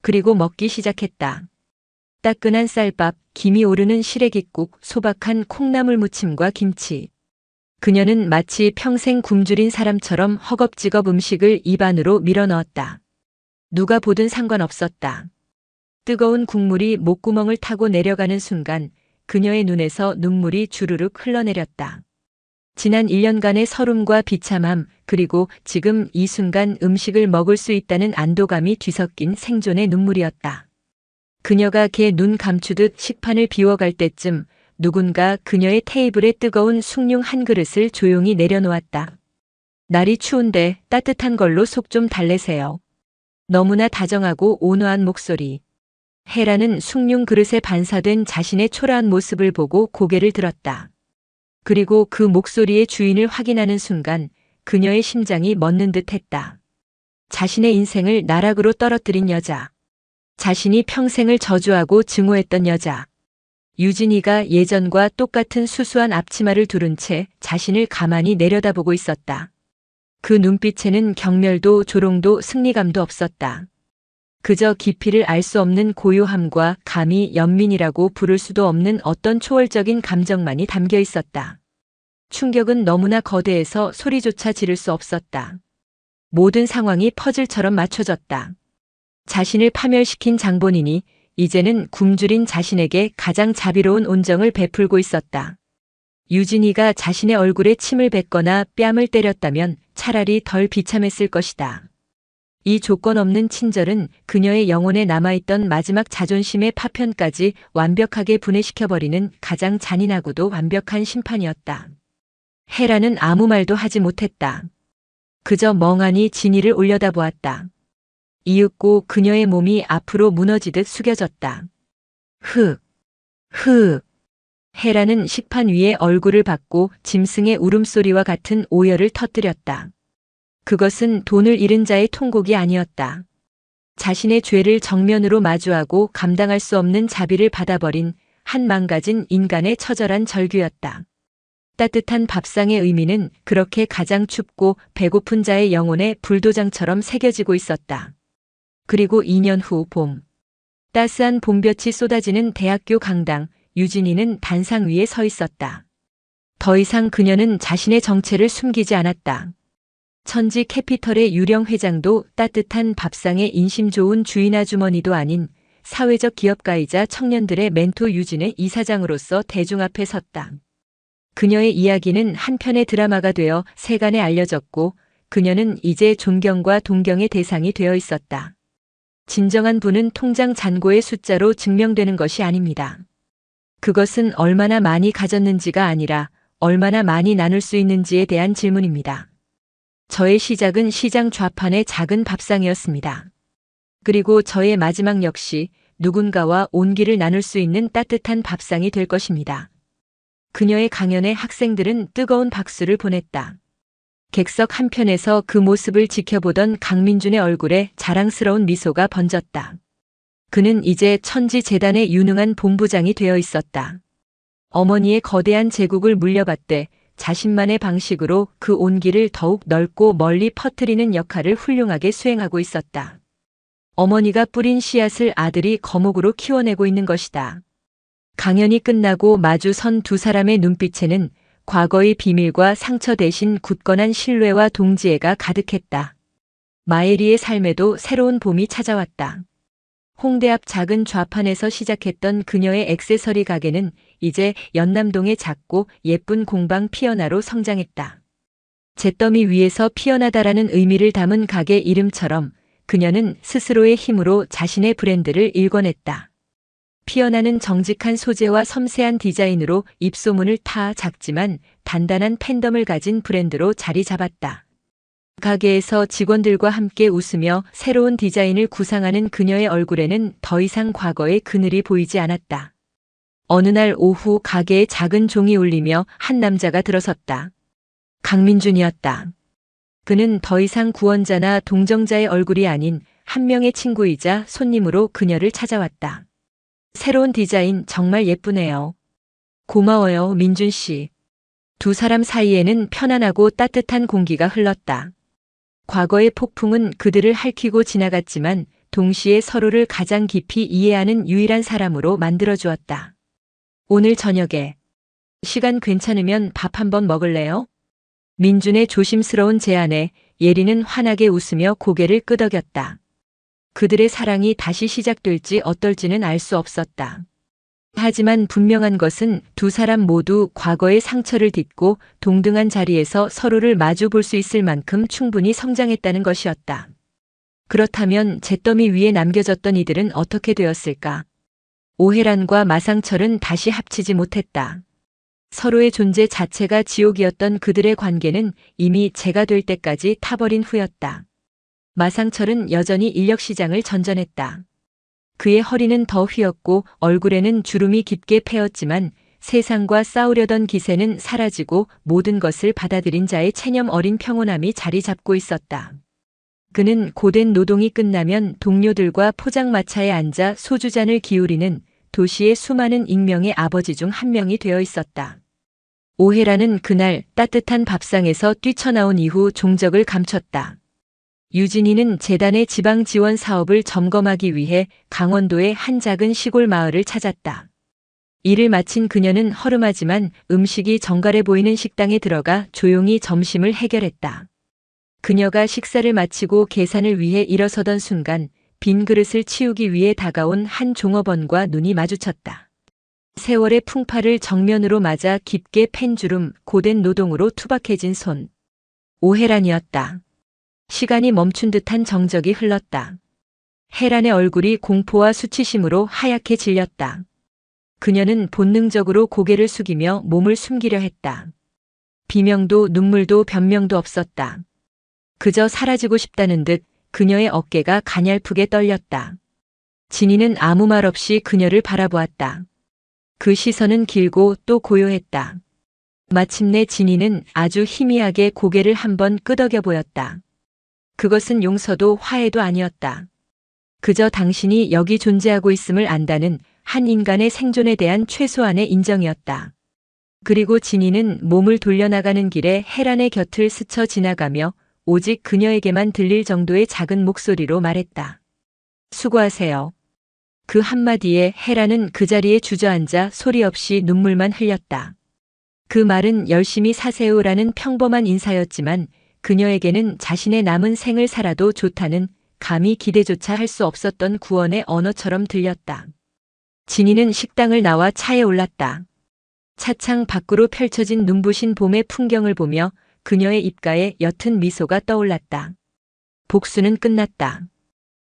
그리고 먹기 시작했다. 따끈한 쌀밥, 김이 오르는 시래기국, 소박한 콩나물 무침과 김치. 그녀는 마치 평생 굶주린 사람처럼 허겁지겁 음식을 입 안으로 밀어넣었다. 누가 보든 상관없었다. 뜨거운 국물이 목구멍을 타고 내려가는 순간 그녀의 눈에서 눈물이 주르륵 흘러내렸다. 지난 1년간의 서름과 비참함, 그리고 지금 이 순간 음식을 먹을 수 있다는 안도감이 뒤섞인 생존의 눈물이었다. 그녀가 걔 눈 감추듯 식판을 비워갈 때쯤 누군가 그녀의 테이블에 뜨거운 숭늉 한 그릇을 조용히 내려놓았다. 날이 추운데 따뜻한 걸로 속 좀 달래세요. 너무나 다정하고 온화한 목소리. 혜라는 숭늉 그릇에 반사된 자신의 초라한 모습을 보고 고개를 들었다. 그리고 그 목소리의 주인을 확인하는 순간 그녀의 심장이 멎는 듯 했다. 자신의 인생을 나락으로 떨어뜨린 여자. 자신이 평생을 저주하고 증오했던 여자. 유진이가 예전과 똑같은 수수한 앞치마를 두른 채 자신을 가만히 내려다보고 있었다. 그 눈빛에는 경멸도 조롱도 승리감도 없었다. 그저 깊이를 알 수 없는 고요함과 감히 연민이라고 부를 수도 없는 어떤 초월적인 감정만이 담겨 있었다. 충격은 너무나 거대해서 소리조차 지를 수 없었다. 모든 상황이 퍼즐처럼 맞춰졌다. 자신을 파멸시킨 장본인이 이제는 굶주린 자신에게 가장 자비로운 온정을 베풀고 있었다. 유진이가 자신의 얼굴에 침을 뱉거나 뺨을 때렸다면 차라리 덜 비참했을 것이다. 이 조건 없는 친절은 그녀의 영혼에 남아있던 마지막 자존심의 파편까지 완벽하게 분해시켜버리는 가장 잔인하고도 완벽한 심판이었다. 혜라는 아무 말도 하지 못했다. 그저 멍하니 진이를 올려다보았다. 이윽고 그녀의 몸이 앞으로 무너지듯 숙여졌다. 흑. 혜라는 식판 위에 얼굴을 받고 짐승의 울음소리와 같은 오열을 터뜨렸다. 그것은 돈을 잃은 자의 통곡이 아니었다. 자신의 죄를 정면으로 마주하고 감당할 수 없는 자비를 받아버린 한 망가진 인간의 처절한 절규였다. 따뜻한 밥상의 의미는 그렇게 가장 춥고 배고픈 자의 영혼에 불도장처럼 새겨지고 있었다. 그리고 2년 후 봄. 따스한 봄볕이 쏟아지는 대학교 강당, 유진이는 단상 위에 서 있었다. 더 이상 그녀는 자신의 정체를 숨기지 않았다. 천지 캐피털의 유령 회장도 따뜻한 밥상의 인심 좋은 주인 아주머니도 아닌 사회적 기업가이자 청년들의 멘토 유진의 이사장으로서 대중 앞에 섰다. 그녀의 이야기는 한 편의 드라마가 되어 세간에 알려졌고 그녀는 이제 존경과 동경의 대상이 되어 있었다. 진정한 부는 통장 잔고의 숫자로 증명되는 것이 아닙니다. 그것은 얼마나 많이 가졌는지가 아니라 얼마나 많이 나눌 수 있는지에 대한 질문입니다. 저의 시작은 시장 좌판의 작은 밥상이었습니다. 그리고 저의 마지막 역시 누군가와 온기를 나눌 수 있는 따뜻한 밥상이 될 것입니다. 그녀의 강연에 학생들은 뜨거운 박수를 보냈다. 객석 한편에서 그 모습을 지켜보던 강민준의 얼굴에 자랑스러운 미소가 번졌다. 그는 이제 천지재단의 유능한 본부장이 되어 있었다. 어머니의 거대한 제국을 물려받되 자신만의 방식으로 그 온기를 더욱 넓고 멀리 퍼뜨리는 역할을 훌륭하게 수행하고 있었다. 어머니가 뿌린 씨앗을 아들이 거목으로 키워내고 있는 것이다. 강연이 끝나고 마주 선 두 사람의 눈빛에는 과거의 비밀과 상처 대신 굳건한 신뢰와 동지애가 가득했다. 마예리의 삶에도 새로운 봄이 찾아왔다. 홍대 앞 작은 좌판에서 시작했던 그녀의 액세서리 가게는 이제 연남동의 작고 예쁜 공방 피어나로 성장했다. 잿더미 위에서 피어나다라는 의미를 담은 가게 이름처럼 그녀는 스스로의 힘으로 자신의 브랜드를 일궈냈다. 피어나는 정직한 소재와 섬세한 디자인으로 입소문을 타 작지만 단단한 팬덤을 가진 브랜드로 자리 잡았다. 가게에서 직원들과 함께 웃으며 새로운 디자인을 구상하는 그녀의 얼굴에는 더 이상 과거의 그늘이 보이지 않았다. 어느 날 오후 가게에 작은 종이 울리며 한 남자가 들어섰다. 강민준이었다. 그는 더 이상 구원자나 동정자의 얼굴이 아닌 한 명의 친구이자 손님으로 그녀를 찾아왔다. 새로운 디자인 정말 예쁘네요. 고마워요, 민준 씨. 두 사람 사이에는 편안하고 따뜻한 공기가 흘렀다. 과거의 폭풍은 그들을 핥히고 지나갔지만 동시에 서로를 가장 깊이 이해하는 유일한 사람으로 만들어주었다. 오늘 저녁에 시간 괜찮으면 밥 한번 먹을래요? 민준의 조심스러운 제안에 예리는 환하게 웃으며 고개를 끄덕였다. 그들의 사랑이 다시 시작될지 어떨지는 알 수 없었다. 하지만 분명한 것은 두 사람 모두 과거의 상처를 딛고 동등한 자리에서 서로를 마주 볼 수 있을 만큼 충분히 성장했다는 것이었다. 그렇다면 잿더미 위에 남겨졌던 이들은 어떻게 되었을까? 오해란과 마상철은 다시 합치지 못했다. 서로의 존재 자체가 지옥이었던 그들의 관계는 이미 재가 될 때까지 타버린 후였다. 마상철은 여전히 인력시장을 전전했다. 그의 허리는 더 휘었고 얼굴에는 주름이 깊게 패였지만 세상과 싸우려던 기세는 사라지고 모든 것을 받아들인 자의 체념 어린 평온함이 자리 잡고 있었다. 그는 고된 노동이 끝나면 동료들과 포장마차에 앉아 소주잔을 기울이는 도시의 수많은 익명의 아버지 중 한 명이 되어 있었다. 오해라는 그날 따뜻한 밥상에서 뛰쳐나온 이후 종적을 감췄다. 유진이는 재단의 지방 지원 사업을 점검하기 위해 강원도의 한 작은 시골 마을을 찾았다. 일을 마친 그녀는 허름하지만 음식이 정갈해 보이는 식당에 들어가 조용히 점심을 해결했다. 그녀가 식사를 마치고 계산을 위해 일어서던 순간 빈 그릇을 치우기 위해 다가온 한 종업원과 눈이 마주쳤다. 세월의 풍파를 정면으로 맞아 깊게 팬 주름, 고된 노동으로 투박해진 손. 오해란이었다. 시간이 멈춘 듯한 정적이 흘렀다. 혜란의 얼굴이 공포와 수치심으로 하얗게 질렸다. 그녀는 본능적으로 고개를 숙이며 몸을 숨기려 했다. 비명도 눈물도 변명도 없었다. 그저 사라지고 싶다는 듯 그녀의 어깨가 가냘프게 떨렸다. 진이는 아무 말 없이 그녀를 바라보았다. 그 시선은 길고 또 고요했다. 마침내 진이는 아주 희미하게 고개를 한번 끄덕여 보였다. 그것은 용서도 화해도 아니었다. 그저 당신이 여기 존재하고 있음을 안다는 한 인간의 생존에 대한 최소한의 인정이었다. 그리고 진이는 몸을 돌려나가는 길에 혜란의 곁을 스쳐 지나가며 오직 그녀에게만 들릴 정도의 작은 목소리로 말했다. 수고하세요. 그 한마디에 혜란은 그 자리에 주저앉아 소리 없이 눈물만 흘렸다. 그 말은 열심히 사세요라는 평범한 인사였지만 그녀에게는 자신의 남은 생을 살아도 좋다는 감히 기대조차 할 수 없었던 구원의 언어처럼 들렸다. 진이는 식당을 나와 차에 올랐다. 차창 밖으로 펼쳐진 눈부신 봄의 풍경을 보며 그녀의 입가에 옅은 미소가 떠올랐다. 복수는 끝났다.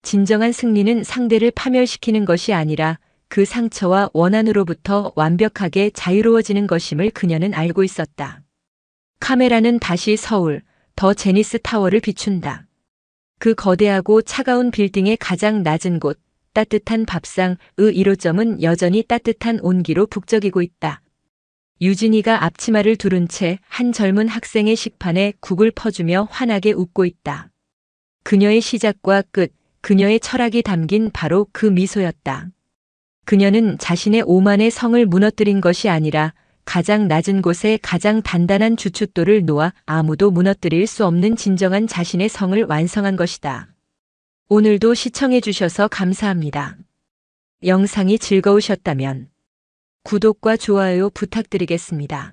진정한 승리는 상대를 파멸시키는 것이 아니라 그 상처와 원한으로부터 완벽하게 자유로워지는 것임을 그녀는 알고 있었다. 카메라는 다시 서울, 더 제니스 타워를 비춘다. 그 거대하고 차가운 빌딩의 가장 낮은 곳, 따뜻한 밥상의 1호점은 여전히 따뜻한 온기로 북적이고 있다. 유진이가 앞치마를 두른 채 한 젊은 학생의 식판에 국을 퍼주며 환하게 웃고 있다. 그녀의 시작과 끝, 그녀의 철학이 담긴 바로 그 미소였다. 그녀는 자신의 오만의 성을 무너뜨린 것이 아니라 가장 낮은 곳에 가장 단단한 주춧돌을 놓아 아무도 무너뜨릴 수 없는 진정한 자신의 성을 완성한 것이다. 오늘도 시청해주셔서 감사합니다. 영상이 즐거우셨다면 구독과 좋아요 부탁드리겠습니다.